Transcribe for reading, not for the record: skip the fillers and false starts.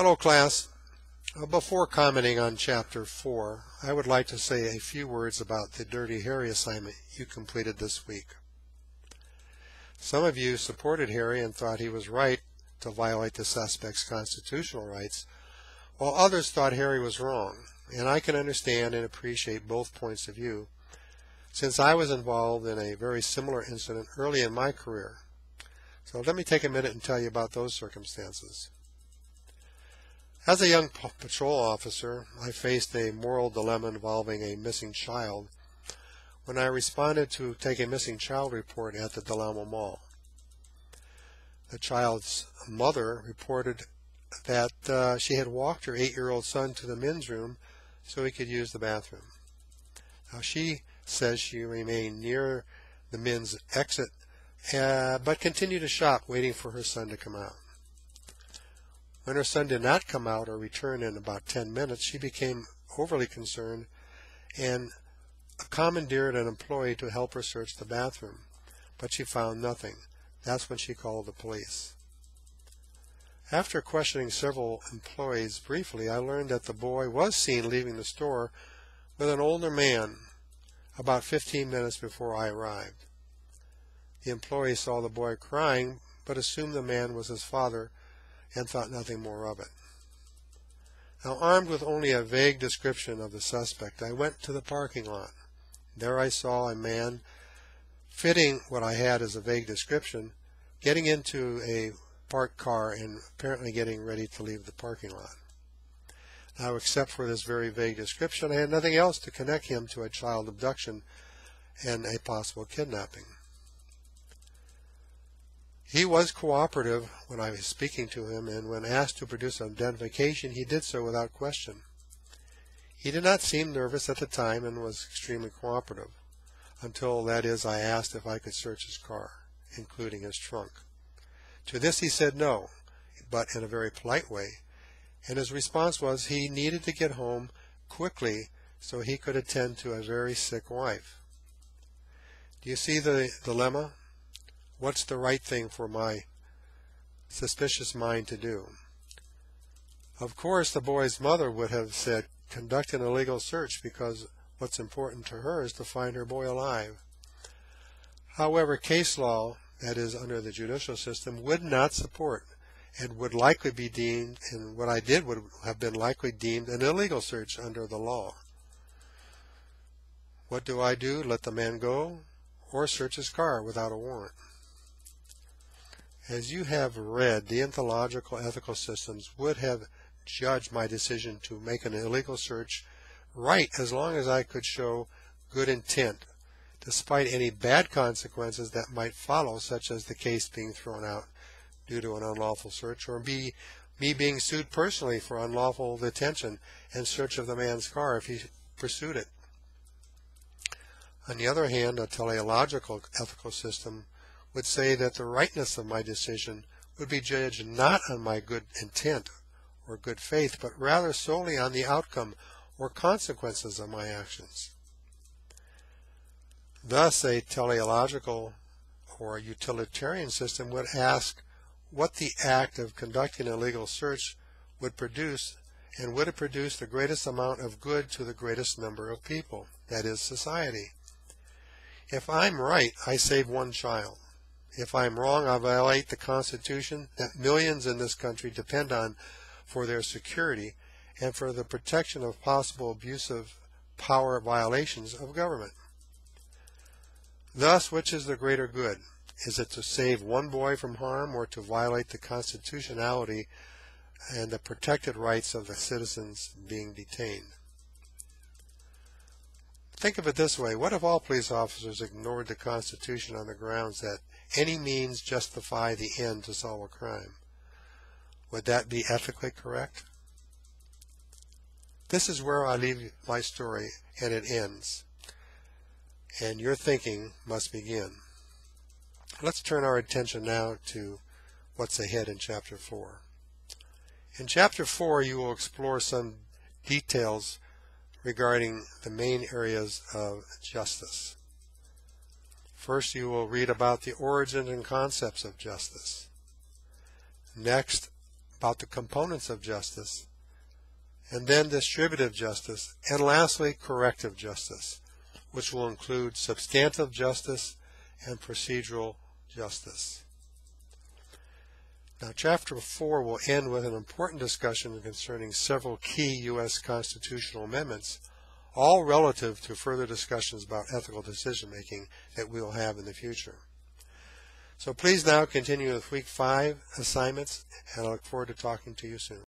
Hello class. Before commenting on Chapter 4, I would like to say a few words about the Dirty Harry assignment you completed this week. Some of you supported Harry and thought he was right to violate the suspect's constitutional rights, while others thought Harry was wrong, and I can understand and appreciate both points of view, since I was involved in a very similar incident early in my career. So let me take a minute and tell you about those circumstances. As a young patrol officer, I faced a moral dilemma involving a missing child when I responded to take a missing child report at the Del Amo Mall. The child's mother reported that she had walked her 8-year-old son to the men's room so he could use the bathroom. Now she says she remained near the men's exit but continued to shop waiting for her son to come out. When her son did not come out or return in about 10 minutes, she became overly concerned and commandeered an employee to help her search the bathroom, but she found nothing. That's when she called the police. After questioning several employees briefly, I learned that the boy was seen leaving the store with an older man about 15 minutes before I arrived. The employee saw the boy crying, but assumed the man was his father and thought nothing more of it. Now, armed with only a vague description of the suspect, I went to the parking lot. There I saw a man fitting what I had as a vague description, getting into a parked car and apparently getting ready to leave the parking lot. Now, except for this very vague description, I had nothing else to connect him to a child abduction and a possible kidnapping. He was cooperative when I was speaking to him, and when asked to produce identification, he did so without question. He did not seem nervous at the time and was extremely cooperative, until, that is, I asked if I could search his car, including his trunk. To this he said no, but in a very polite way, and his response was he needed to get home quickly so he could attend to a very sick wife. Do you see the dilemma? What's the right thing for my suspicious mind to do? Of course, the boy's mother would have said, conduct an illegal search, because what's important to her is to find her boy alive. However, case law, that is, under the judicial system, would not support and would likely be deemed, and what I did would have been likely deemed an illegal search under the law. What do? Let the man go, or search his car without a warrant? As you have read, deontological ethical systems would have judged my decision to make an illegal search right as long as I could show good intent, despite any bad consequences that might follow, such as the case being thrown out due to an unlawful search, or me being sued personally for unlawful detention and search of the man's car if he pursued it. On the other hand, a teleological ethical system would say that the rightness of my decision would be judged not on my good intent or good faith, but rather solely on the outcome or consequences of my actions. Thus, a teleological or a utilitarian system would ask what the act of conducting a legal search would produce, and would it produce the greatest amount of good to the greatest number of people, that is, society. If I'm right, I save one child. If I'm wrong, I violate the Constitution that millions in this country depend on for their security and for the protection of possible abusive power violations of government. Thus, which is the greater good? Is it to save one boy from harm, or to violate the constitutionality and the protected rights of the citizens being detained? Think of it this way. What if all police officers ignored the Constitution on the grounds that any means justify the end to solve a crime? Would that be ethically correct? This is where I leave my story, and it ends. And your thinking must begin. Let's turn our attention now to what's ahead in Chapter 4. In Chapter 4, you will explore some details regarding the main areas of justice. First, you will read about the origin and concepts of justice. Next, about the components of justice, and then distributive justice, and lastly corrective justice, which will include substantive justice and procedural justice. Now, Chapter 4 will end with an important discussion concerning several key U.S. constitutional amendments, all relative to further discussions about ethical decision-making that we will have in the future. So please now continue with Week 5 assignments, and I look forward to talking to you soon.